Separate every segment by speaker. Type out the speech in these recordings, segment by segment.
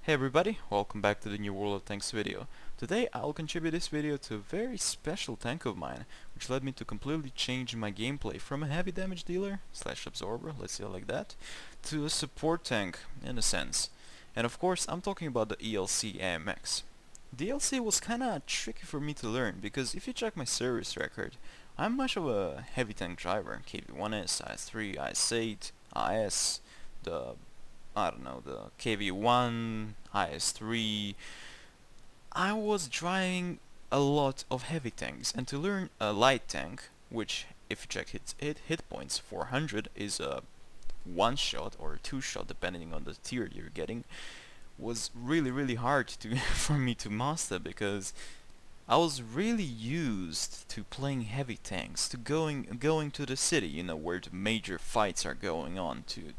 Speaker 1: Hey everybody, welcome back to the New World of Tanks video. Today I'll contribute this video to a very special tank of mine, which led me to completely change my gameplay from a heavy damage dealer slash absorber, let's say it like that, to a support tank in a sense. And of course I'm talking about the ELC AMX. The ELC was kinda tricky for me to learn because if you check my service record, I'm much of a heavy tank driver, KV1S, IS3, IS8, IS, the the KV1, IS3. I was driving a lot of heavy tanks, and to learn a light tank, which if you check its hit points, 400 is a one shot or a two shot depending on the tier you're getting, was really hard to for me to master because I was really used to playing heavy tanks, to going to the city, where the major fights are going on, to,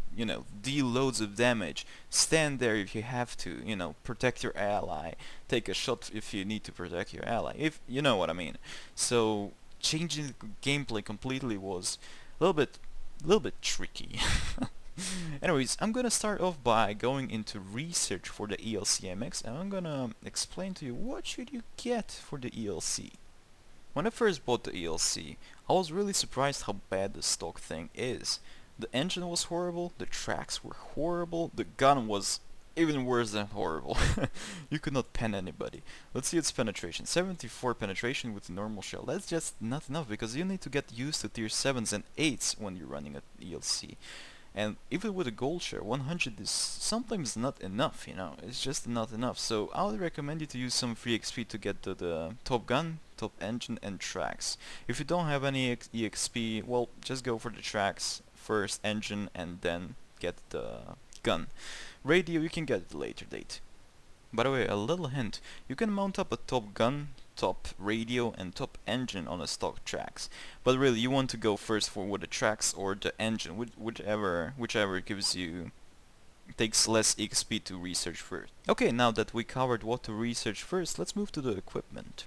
Speaker 1: deal loads of damage, stand there if you have to, protect your ally, take a shot if you need to protect your ally, if you know what I mean. So changing the gameplay completely was a little bit tricky. Anyways, I'm gonna start off by going into research for the ELC AMX, and I'm gonna explain to you what should you get for the ELC. When I first bought the ELC, I was really surprised how bad the stock thing is. The engine was horrible, the tracks were horrible, the gun was even worse than horrible. You could not pen anybody. Let's see its penetration. 74 penetration with a normal shell. That's just not enough because you need to get used to tier 7s and 8s when you're running an ELC. And even with a gold share, 100 is sometimes not enough, it's just not enough. So I would recommend you to use some free XP to get the top gun, top engine and tracks. If you don't have any EXP, well, just go for the tracks, first engine and then get the gun. Radio you can get at a later date. By the way, a little hint, you can mount up a top gun, top radio and top engine on a stock tracks, but really you want to go first for with the tracks or the engine, whichever gives you takes less XP to research first. Okay, now that we covered what to research first, let's move to the equipment.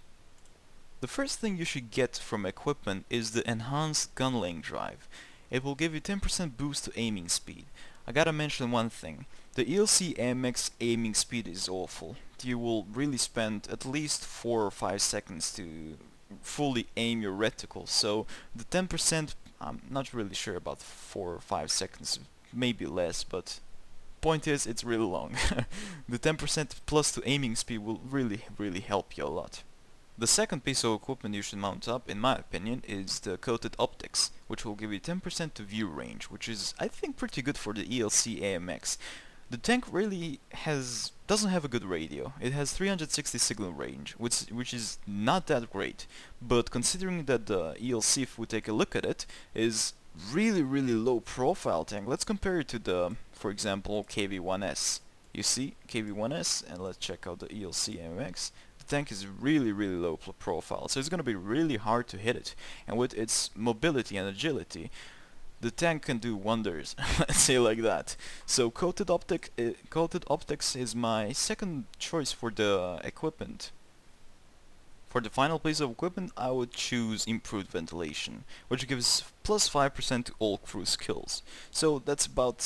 Speaker 1: The first thing you should get from equipment is the enhanced gun length drive. It will give you 10% boost to aiming speed. I gotta mention one thing. The ELC AMX aiming speed is awful. You will really spend at least 4 or 5 seconds to fully aim your reticle. So the 10%, I'm not really sure about 4 or 5 seconds, maybe less, but point is it's really long. The 10% plus to aiming speed will really help you a lot. The second piece of equipment you should mount up, in my opinion, is the coated optics, which will give you 10% to view range, which is, I think, pretty good for the ELC AMX. The tank really doesn't have a good radio. It has 360 signal range, which is not that great, but considering that the ELC, if we take a look at it, is really low profile tank, let's compare it to the, for example, KV1S. You see, KV1S, and let's check out the ELC AMX. The tank is really low profile, so it's gonna be really hard to hit it, and with its mobility and agility, the tank can do wonders, let's say like that. So coated optics is my second choice for the equipment. For the final piece of equipment, I would choose improved ventilation, which gives plus 5% to all crew skills. So that about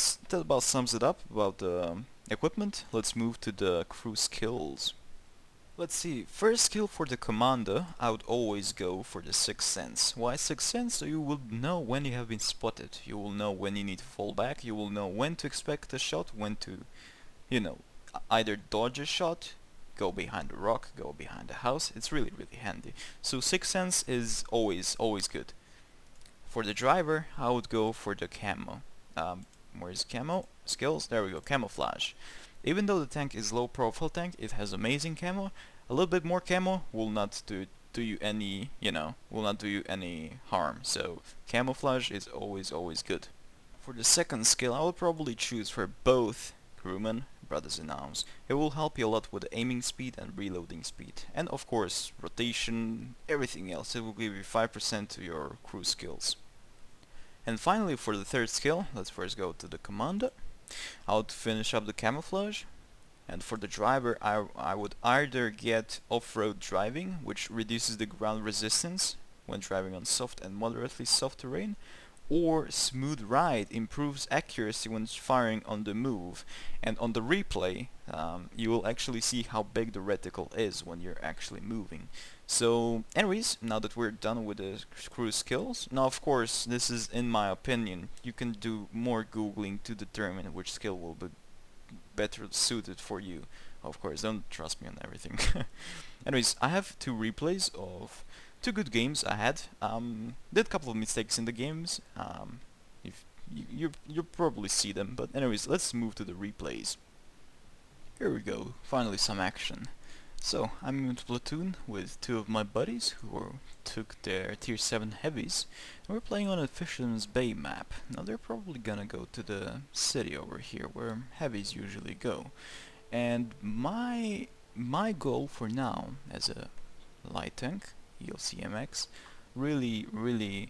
Speaker 1: sums it up about the equipment. Let's move to the crew skills. Let's see, first skill for the commander, I would always go for the Sixth Sense. Why Sixth Sense? So you will know when you have been spotted, you will know when you need to fall back, you will know when to expect a shot, when to, either dodge a shot, go behind a rock, go behind a house. It's really handy. So Sixth Sense is always good. For the driver, I would go for the camo. Where's camo? Skills? There we go, camouflage. Even though the tank is low profile tank, it has amazing camo. A little bit more camo will not do you any, will not do you any harm. So camouflage is always good. For the second skill, I would probably choose for both crewmen, brothers in arms. It will help you a lot with the aiming speed and reloading speed. And of course, rotation, everything else. It will give you 5% to your crew skills. And finally, for the third skill, let's first go to the commander. I would finish up the camouflage, and for the driver I would either get off-road driving, which reduces the ground resistance when driving on soft and moderately soft terrain, or smooth ride improves accuracy when firing on the move. And on the replay, you will actually see how big the reticle is when you're actually moving. So anyways, now that we're done with the cruise skills, now of course this is in my opinion, you can do more googling to determine which skill will be better suited for you. Of course, don't trust me on everything. Anyways, I have two replays of two good games I had. Did a couple of mistakes in the games. If you'll probably see them, but anyways, let's move to the replays. Here we go. Finally, some action. So I'm in platoon with two of my buddies who took their tier 7 heavies, and we're playing on a Fisherman's Bay map. Now they're probably gonna go to the city over here where heavies usually go. And my goal for now as a light tank, ELC AMX, really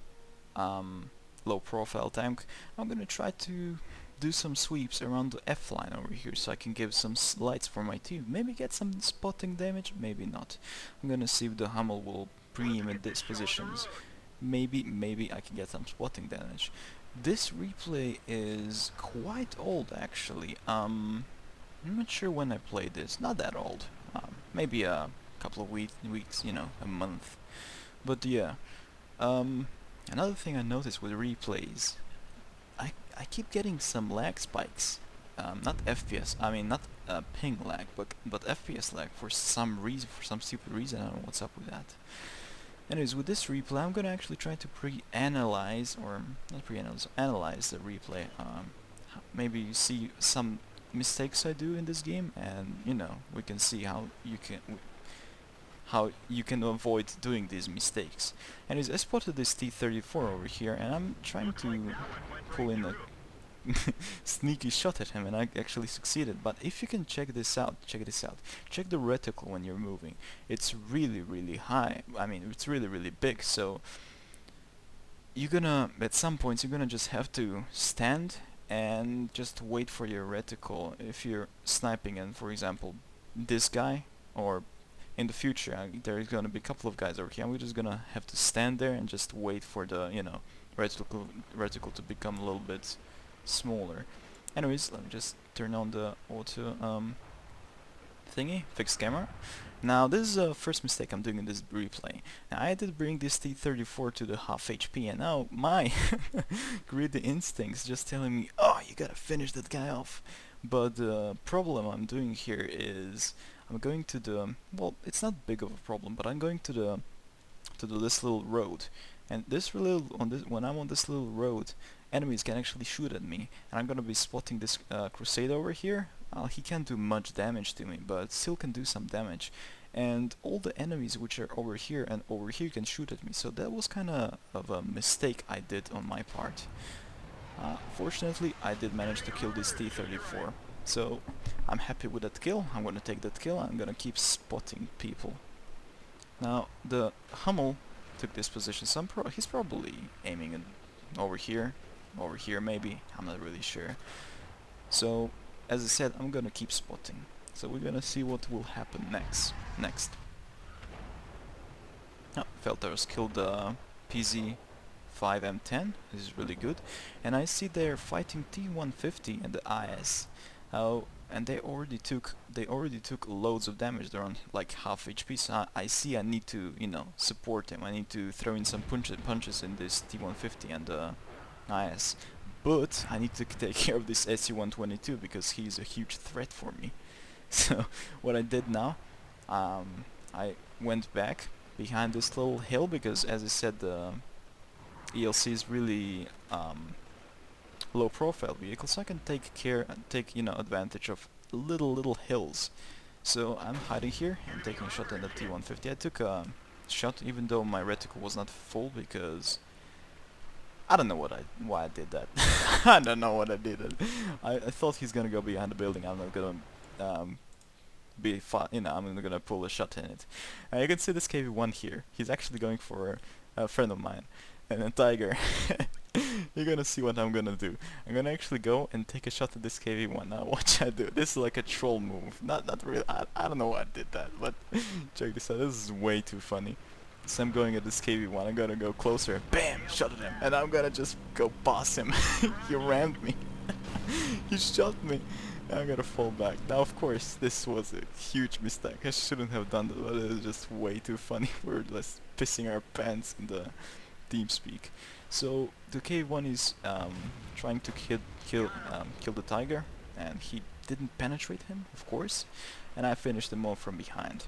Speaker 1: low profile tank, I'm gonna try to do some sweeps around the F line over here so I can give some lights for my team. Maybe get some spotting damage, maybe not. I'm gonna see if the Hummel will preem in these positions. Maybe I can get some spotting damage. This replay is quite old actually. I'm not sure when I played this. Not that old. Maybe a couple of weeks, you know, a month. But yeah. Another thing I noticed with replays, I keep getting some lag spikes. Not FPS, I mean not ping lag, but FPS lag for some reason, for some stupid reason. I don't know what's up with that. Anyways, with this replay, I'm gonna actually try to pre-analyze, or not pre-analyze, analyze the replay. Maybe see some mistakes I do in this game, and you know, we can see how you can avoid doing these mistakes. Anyways, I spotted this T-34 over here, and I'm trying to pull in a sneaky shot at him, and I actually succeeded. But if you can check this out, check the reticle when you're moving. It's really high. I mean, it's really big. So you're gonna, at some points, you're gonna just have to stand and just wait for your reticle. If you're sniping, and for example, this guy, or in the future, there's gonna be a couple of guys over here, and we're just gonna have to stand there and just wait for the, you know, reticle to become a little bit smaller. Anyways, let me just turn on the auto thingy, fixed camera. Now this is the first mistake I'm doing in this replay. Now I did bring this T-34 to the half HP, and now my greedy instincts just telling me, oh, you gotta finish that guy off. But the problem I'm doing here is I'm going to the, well, it's not big of a problem, but I'm going to this little road, and this when I'm on this little road, enemies can actually shoot at me, and I'm gonna be spotting this Crusade over here. He can't do much damage to me, but still can do some damage, and all the enemies which are over here and over here can shoot at me. So that was kind of a mistake I did on my part. Fortunately, I did manage to kill this T-34. So I'm happy with that kill. I'm gonna take that kill. I'm gonna keep spotting people. Now the Hummel took this position, so he's probably aiming at over here maybe. I'm not really sure. So as I said, I'm gonna keep spotting. So we're gonna see what will happen next. Oh, Felters killed the PZ-5M10. This is really good. And I see they're fighting T-150 and the IS. And they already took loads of damage. They're on like half HP. So I see I need to, you know, support them. I need to throw in some punches in this T-150 and IS. But I need to take care of this SU-122 because he's a huge threat for me. So what I did now, I went back behind this little hill because, as I said, the ELC is really low profile vehicle, so I can take you know, advantage of little hills. So I'm hiding here and taking a shot at the T-150. I took a shot even though my reticle was not full because I don't know why I did that. I don't know what I did. I thought he's gonna go behind the building. I'm not gonna I'm gonna pull a shot in it. You can see this KV-1 here. He's actually going for a friend of mine, and a Tiger. You're gonna see what I'm gonna do. I'm gonna actually go and take a shot at this KV-1. Now watch I do. This is like a troll move. Not really. I don't know why I did that, but check this out. This is way too funny. So I'm going at this KV1, I'm gonna go closer, bam, shot at him, and I'm gonna just go past him. He rammed me. He shot me. I'm gonna fall back. Now of course this was a huge mistake. I shouldn't have done that, but it was just way too funny. We're just pissing our pants in the TeamSpeak. So the K1 is trying to kill the tiger, and he didn't penetrate him, of course, and I finished him off from behind.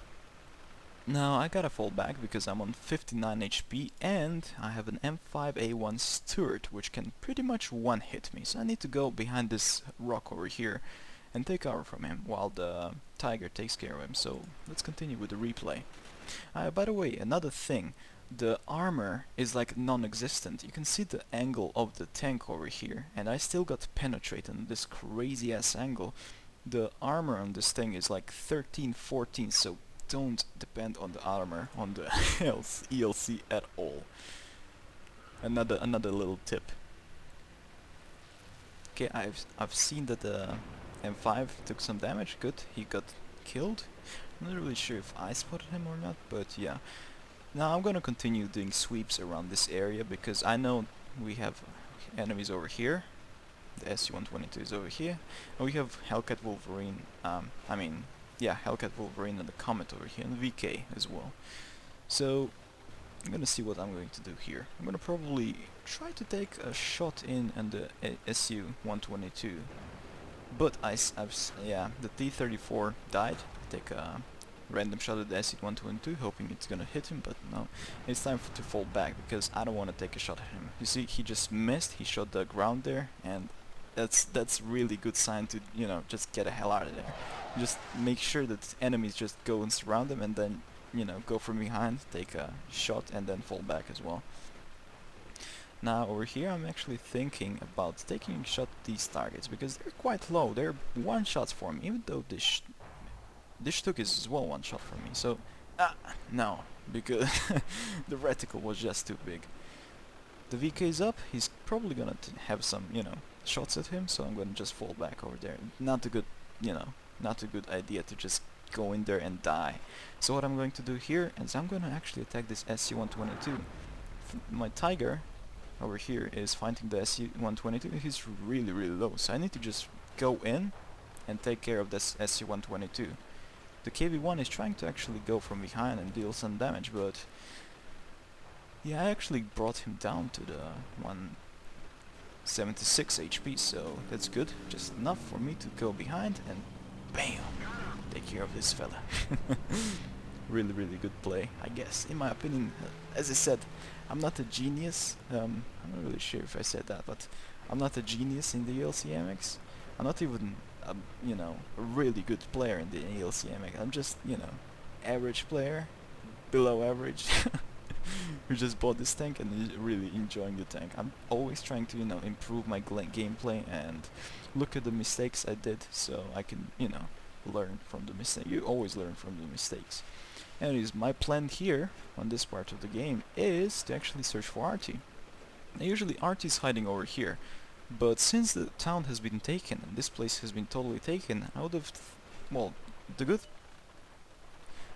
Speaker 1: Now I gotta fall back because I'm on 59 HP and I have an M5A1 Stuart which can pretty much one-hit me, so I need to go behind this rock over here and take cover from him while the tiger takes care of him. So let's continue with the replay. By the way, another thing, the armor is like non-existent. You can see the angle of the tank over here, and I still got penetrated in this crazy ass angle. The armor on this thing is like 13, 14, so don't depend on the armor on the ELC at all. Another little tip. Okay, I've seen that the M5 took some damage. Good, he got killed. I'm not really sure if I spotted him or not, but yeah. Now I'm gonna continue doing sweeps around this area because I know we have enemies over here. The SU-122 is over here, and we have Hellcat Wolverine. Hellcat Wolverine and the Comet over here, and VK as well. So I'm gonna see what I'm going to do here. I'm gonna probably try to take a shot in on the SU-122, but the T-34 died. Take a random shot at the SU-122, hoping it's gonna hit him, but no. It's time to fall back because I don't want to take a shot at him. You see, he just missed. He shot the ground there, and that's really good sign to, you know, just get the hell out of there. Just make sure that enemies just go and surround them, and then, you know, go from behind, take a shot, and then fall back as well. Now over here I'm actually thinking about taking a shot at these targets because they're quite low. They're one shots for me, even though this Shtuk is as well one shot for me. So no, because the reticle was just too big. The VK is up. He's probably gonna have some, you know, shots at him, so I'm gonna just fall back over there. Not a good, you know, not a good idea to just go in there and die. So what I'm going to do here is I'm gonna actually attack this SU-122. My tiger over here is fighting the SU-122. He's really low, so I need to just go in and take care of this SU-122. The KV-1 is trying to actually go from behind and deal some damage, but yeah, I actually brought him down to the 176 HP, so that's good. Just enough for me to go behind and bam, take care of this fella. Really good play, I guess, in my opinion. As I said, I'm not a genius. I'm not really sure if I said that, but I'm not a genius in the ELC AMX. I'm not even you know, a really good player in the ELC AMX. I'm just, you know, average player, below average. Who just bought this tank and is really enjoying the tank. I'm always trying to, you know, improve my gameplay and look at the mistakes I did, so I can, you know, learn from the mistake. You always learn from the mistakes. Anyways, my plan here on this part of the game is to actually search for Artie. Now, usually Artie is hiding over here, but since the town has been taken and this place has been totally taken, I would have, well, the good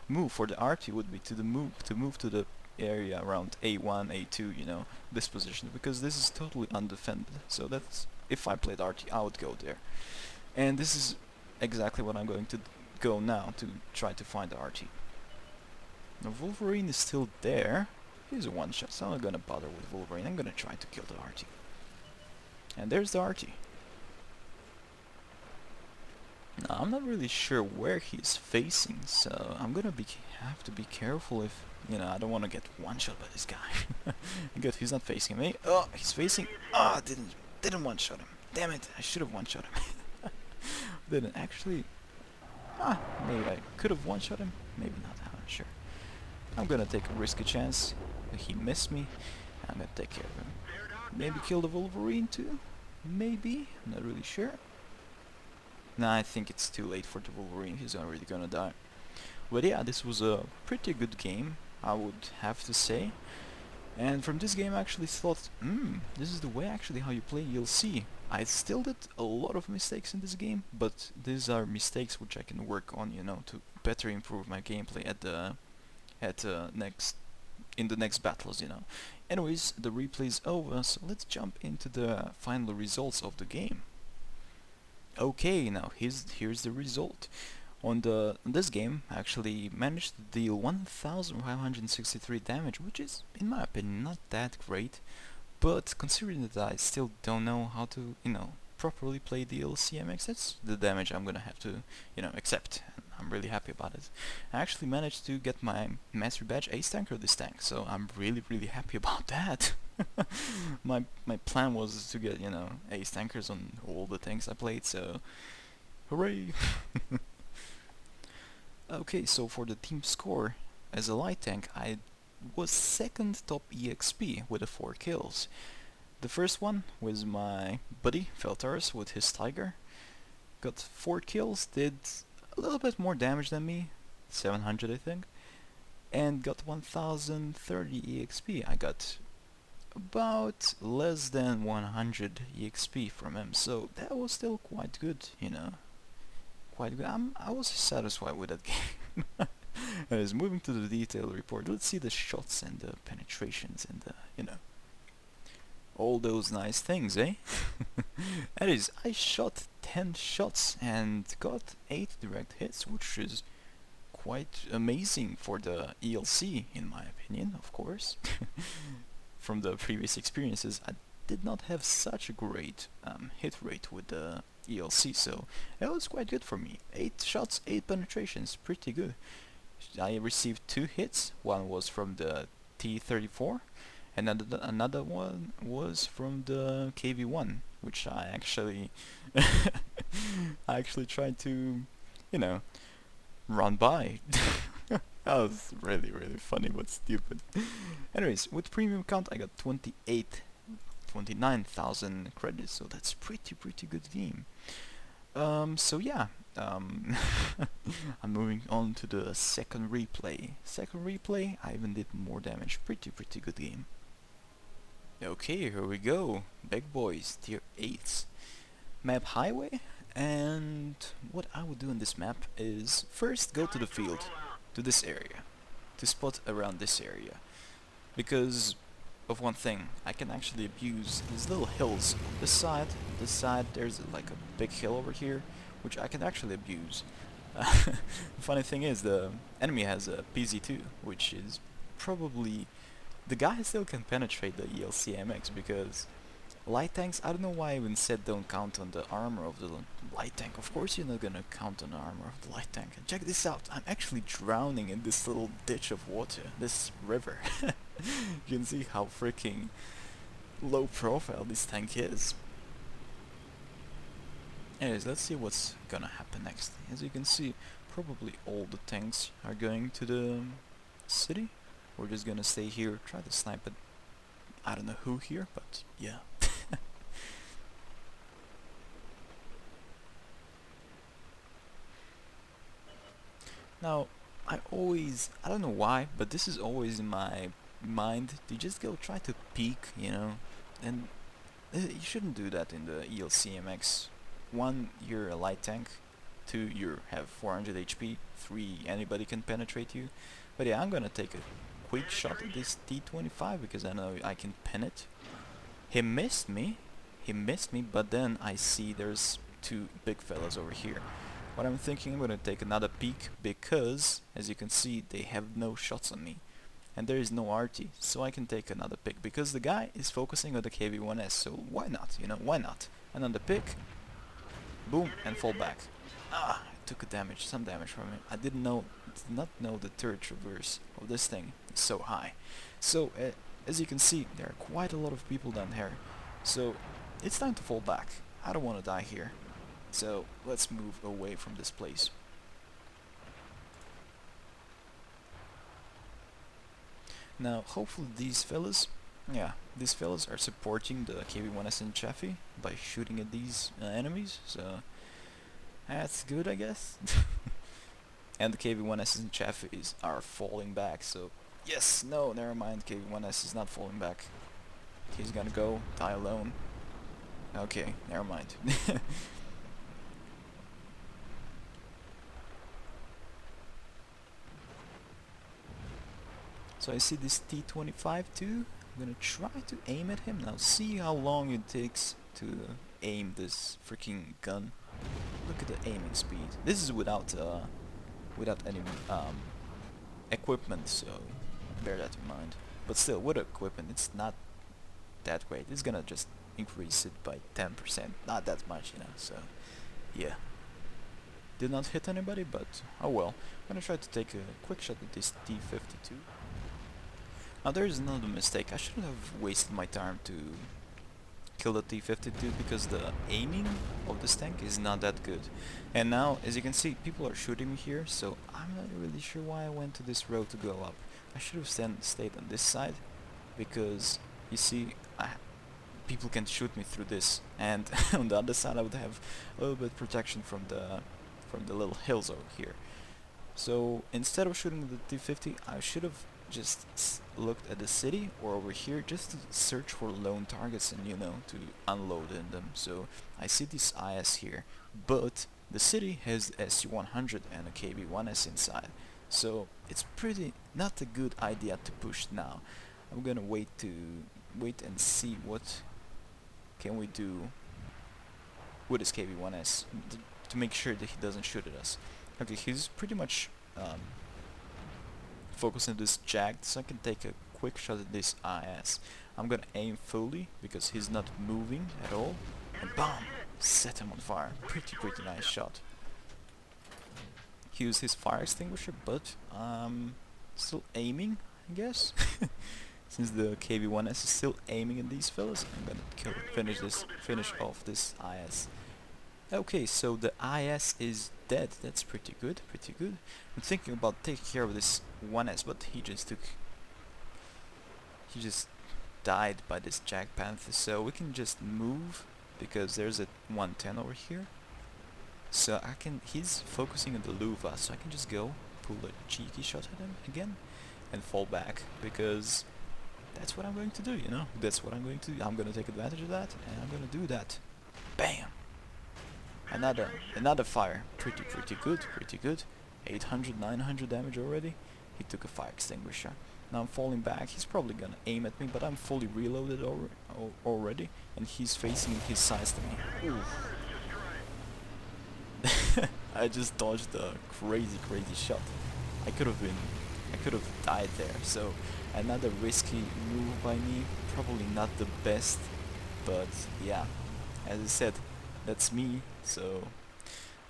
Speaker 1: move for the Artie would be to move to the area around A1, A2, you know, this position, because this is totally undefended. So that's, if I played Artie, I would go there. And this is exactly what I'm going to go now, to try to find the Artie. Now Wolverine is still there. He's a one-shot, so I'm not gonna bother with Wolverine. I'm gonna try to kill the Artie. And there's the Artie. Now I'm not really sure where he's facing, so I'm gonna have to be careful if, you know, I don't want to get one-shot by this guy. Good, he's not facing me. Oh, he's facing. Ah, didn't one-shot him. Damn it, I should have one-shot him. Didn't actually. Maybe I could have one-shot him. Maybe not. I'm not sure. I'm gonna take a risky chance. He missed me. I'm gonna take care of him. Maybe kill the Wolverine too. Maybe. I'm not really sure. Nah, I think it's too late for the Wolverine. He's already gonna die. But yeah, this was a pretty good game, I would have to say. And from this game I actually thought, this is the way actually how you play ELC. I still did a lot of mistakes in this game, but these are mistakes which I can work on, you know, to better improve my gameplay at the next in the next battles, you know. Anyways, the replay is over, so let's jump into the final results of the game. Okay, now here's the result. On this game, I actually managed to deal 1,563 damage, which is, in my opinion, not that great. But considering that I still don't know how to, you know, properly play the ELC AMX, that's the damage I'm gonna have to, you know, accept. And I'm really happy about it. I actually managed to get my Mastery Badge Ace Tanker this tank, so I'm really happy about that. my plan was to get, you know, Ace Tankers on all the tanks I played, so hooray! Okay, so for the team score, as a light tank, I was second top EXP with 4 kills. The first one was my buddy Feltaris with his Tiger. Got 4 kills, did a little bit more damage than me, 700 I think, and got 1030 EXP. I got about less than 100 EXP from him, so that was still quite good, you know. Quite good. I was satisfied with that game. Anyways, moving to the detail report, let's see the shots and the penetrations and the, you know, all those nice things, eh? Anyways, I shot 10 shots and got 8 direct hits, which is quite amazing for the ELC, in my opinion, of course. From the previous experiences, I did not have such a great hit rate with the ELC, so it was quite good for me. 8 shots, 8 penetrations, pretty good. I received 2 hits. One was from the T-34 and another one was from the KV-1, which I actually I actually tried to, you know, run by. That was really funny but stupid. Anyways, with premium count I got 29,000 credits, so that's pretty good game. So yeah, I'm moving on to the second replay. I even did more damage. Pretty good game. Okay, here we go. Big boys, tier 8s. Map Highway, and what I would do in this map is first go to the field, to this area, to spot around this area, because of one thing, I can actually abuse these little hills on this side. There's like a big hill over here, which I can actually abuse. The funny thing is, the enemy has a PZ2, which is probably the guy still can penetrate the ELC AMX, because light tanks, I don't know why I even said don't count on the armor of the light tank. Of course you're not gonna count on the armor of the light tank. And check this out, I'm actually drowning in this little ditch of water, this river. You can see how freaking low profile this tank is. Anyways, let's see what's gonna happen next. As you can see, probably all the tanks are going to the city. We're just gonna stay here, try to snipe it. I don't know who here, but yeah. Now, I don't know why, but this is always in my mind to just go try to peek, you know, and you shouldn't do that in the ELC MX. 1, you're a light tank. 2, you have 400 HP. 3, anybody can penetrate you. But yeah, I'm gonna take a quick shot at this T-25 because I know I can pin it. He missed me, but then I see there's 2 big fellas over here. What I'm thinking, I'm gonna take another peek because, as you can see, they have no shots on me. And there is no RT, so I can take another pick because the guy is focusing on the KV-1S, so why not, you know, why not? Another pick, boom, and fall back. Ah, I took some damage from him. I did not know the turret traverse of this thing is so high. So, as you can see, there are quite a lot of people down here. So, it's time to fall back. I don't want to die here. So, let's move away from this place. Now, hopefully these fellas are supporting the KV-1S and Chaffee by shooting at these enemies, so that's good, I guess. And the KV-1S and Chaffees are falling back, so yes, no, never mind, KV-1S is not falling back. He's gonna go die alone. Okay, never mind. So I see this T-25 too. I'm gonna try to aim at him. Now see how long it takes to aim this freaking gun. Look at the aiming speed. This is without any equipment, so bear that in mind. But still, with equipment, it's not that great. It's gonna just increase it by 10%. Not that much, you know. So yeah. Did not hit anybody, but oh well. I'm gonna try to take a quick shot at this T-52. Now there is another mistake. I shouldn't have wasted my time to kill the T-52 because the aiming of this tank is not that good. And now, as you can see, people are shooting me here, so I'm not really sure why I went to this road to go up. I should have stayed on this side, because you see, people can shoot me through this, and on the other side I would have a little bit of protection from the little hills over here. So instead of shooting the T-50, I should have just looked at the city or over here just to search for lone targets and, you know, to unload in them. So I see this IS here, but the city has SU-100 and a KB-1S inside, so it's pretty not a good idea to push now. I'm gonna wait and see what can we do with his KB-1S to make sure that he doesn't shoot at us. Okay, he's pretty much focus on this jagged, so I can take a quick shot at this IS. I'm gonna aim fully because he's not moving at all, and BAM! Set him on fire. Pretty nice shot. He used his fire extinguisher, but still aiming, I guess. Since the KB-1S is still aiming at these fellas, I'm gonna finish off this IS. Okay, so the IS is dead. That's pretty good, I'm thinking about taking care of this 1S, but he just died by this Jack Panther, so we can just move, because there's a 110 over here. So he's focusing on the Luva, so I can just go, pull a cheeky shot at him again, and fall back, because that's what I'm going to do, you know? That's what I'm going to do. I'm gonna take advantage of that, and I'm gonna do that. BAM! Another fire. Pretty good. 800, 900 damage already. He took a fire extinguisher. Now I'm falling back. He's probably gonna aim at me, but I'm fully reloaded already, and he's facing his sides to me. I just dodged a crazy shot. I could have died there. So another risky move by me. Probably not the best, but yeah, as I said, that's me. So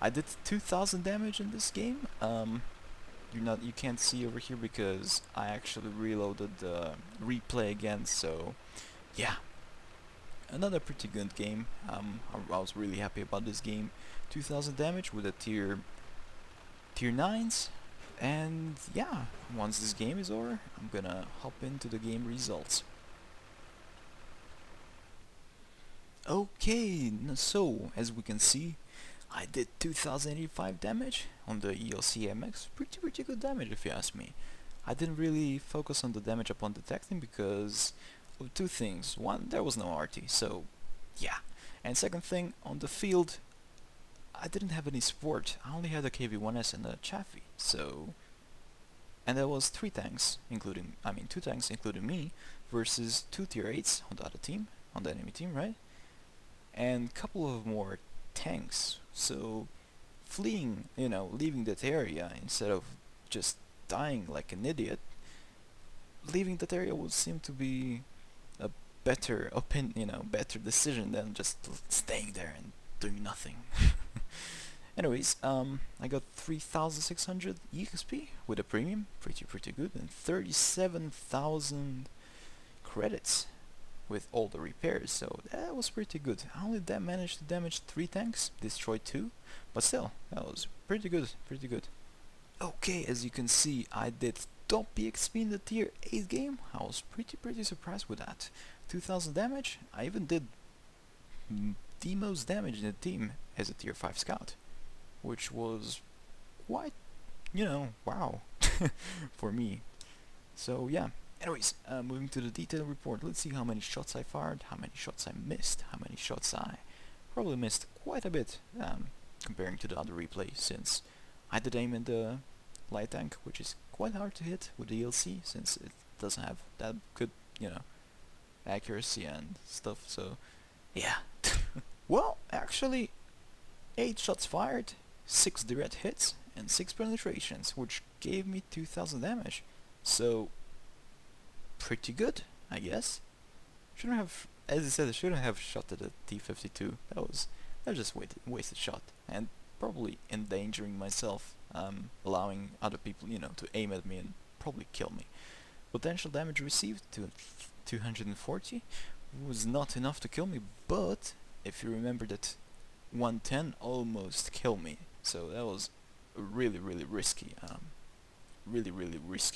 Speaker 1: I did 2000 damage in this game. You can't see over here because I actually reloaded the replay again. So yeah, another pretty good game. I was really happy about this game. 2000 damage with a tier 9s, and yeah, once this game is over, I'm gonna hop into the game results. Okay, so as we can see, I did 2085 damage on the ELC AMX. Pretty good damage if you ask me. I didn't really focus on the damage upon detecting because of two things. One, there was no RT, so yeah. And second thing, on the field, I didn't have any support. I only had a KV-1S and a Chaffee, so... And there was two tanks, including me, versus 2 tier 8s on the other team, on the enemy team, right? And a couple of more tanks, so fleeing, leaving that area instead of just dying like an idiot, leaving that area would seem to be a better better decision than just staying there and doing nothing. Anyways, I got 3,600 EXP with a premium, pretty good, and 37,000 credits with all the repairs, so that was pretty good. I only managed to damage 3 tanks, destroy 2, but still, that was pretty good. Okay, as you can see, I did top EXP in the tier 8 game. I was pretty surprised with that. 2,000 damage. I even did the most damage in the team as a tier 5 scout, which was quite, wow, for me. So yeah. Anyways, moving to the detailed report, let's see how many shots I fired, how many shots I missed, how many shots I probably missed quite a bit, comparing to the other replay, since I did aim in the light tank, which is quite hard to hit with the ELC, since doesn't have that good, you know, accuracy and stuff. So yeah. Well, actually, 8 shots fired, 6 direct hits, and 6 penetrations, which gave me 2000 damage. So pretty good, I guess. Shouldn't have, as I said, I shouldn't have shot at a T-52. That was just wasted shot, and probably endangering myself, allowing other people, you know, to aim at me and probably kill me. Potential damage received to 240 was not enough to kill me, but if you remember that 110 almost killed me, so that was a really really risky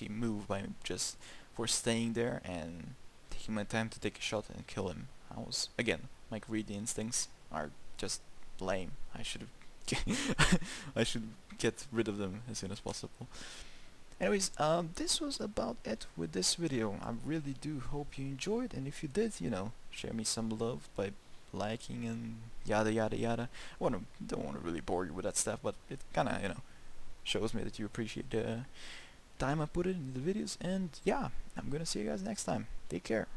Speaker 1: move by just for staying there and taking my time to take a shot and kill him. I was, again, my greedy instincts are just lame. I should have I should get rid of them as soon as possible. Anyways, this was about it with this video. I really do hope you enjoyed, and if you did, you know, share me some love by liking and yada yada yada. Don't want to really bore you with that stuff, but it kind of, you know, shows me that you appreciate the time I put in the videos. And yeah, I'm gonna see you guys next time. Take care.